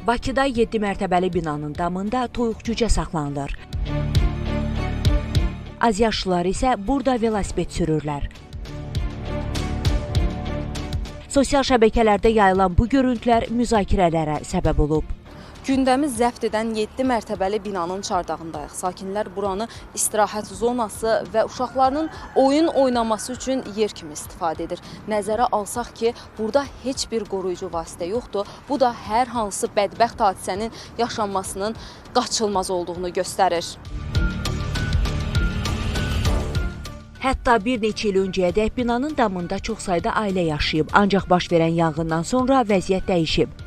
Bakıda 7 mərtəbəli binanın damında toyuq cücə saxlanılır. Azyaşlılar isə burada velosiped sürürlər. Sosial şəbəkələrdə yayılan bu görüntülər müzakirələrə səbəb olub. Gündəmi zəbt edən 7 mərtəbəli binanın çardağındayıq. Sakinlər buranı istirahət zonası və uşaqlarının oyun oynaması üçün yer kimi istifadə edir. Nəzərə alsaq ki, burada heç bir qoruyucu vasitə yoxdur. Bu da hər hansı bədbəxt hadisənin yaşanmasının qaçılmaz olduğunu göstərir. Hətta bir neçə il öncəyədək binanın damında çox sayda ailə yaşayıb, ancaq baş verən yanğından sonra vəziyyət dəyişib.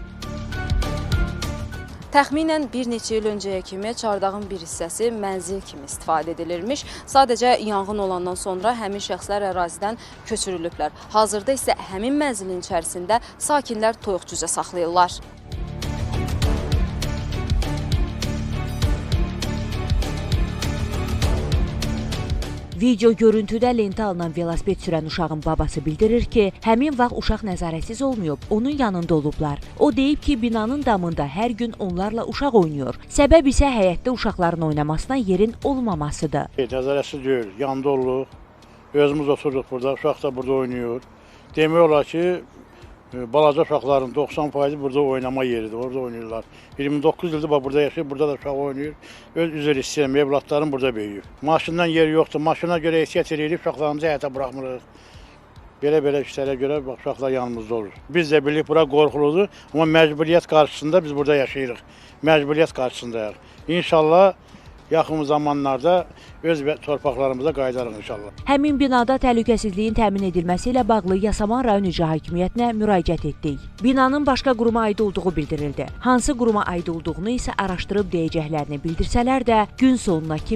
Təxminən bir neçə il öncəyə kimi çardağın bir hissəsi mənzil kimi istifadə edilirmiş. Sadəcə yanğın olandan sonra həmin şəxslər ərazidən köçürülüblər. Hazırda isə həmin mənzilin içərisində sakinlər toyuq cücə saxlayırlar. Video görüntüdə lentə alınan velosiped sürən uşağın babası bildirir ki, həmin vaxt uşaq nəzarətsiz olmayıb, onun yanında olublar. O deyib ki, binanın damında hər gün onlarla uşaq oynayır. Səbəb isə həyətdə uşaqların oynamasına yerin olmamasıdır. Nəzarətsiz deyil, yanda oluruq, özümüz otururuq burada, uşaq da burada oynayır. Demək olar ki, balaca uşaqların 90% burada oynama yeridir, orada oynayırlar. 29 ildir burada yaşayır, burada da uşaq oynayır. Öz üzr istəyirəm, evlatlarım burada böyüyür. Maşından yer yoxdur, maşına görə ehtiyat edirik, uşaqlarımızı həyata buraxmırıq. Belə işlərə görə uşaqlar yanımızda olur. Biz də bilirik, bura qorxuludur, amma məcburiyyət qarşısında biz burada yaşayırıq. Məcburiyyət qarşısındayıq. İnşallah yaxın zamanlarda öz torpaqlarımıza qayıdarıq inşallah. Həmin binada təhlükəsizliyin təmin edilməsi ilə bağlı Yasamal rayon icra hakimiyyətinə müraciət etdik. Binanın başqa quruma aid olduğu bildirildi. Hansı quruma aid olduğunu isə araşdırıb deyəcəklərini bildirsələr də gün sonuna kimi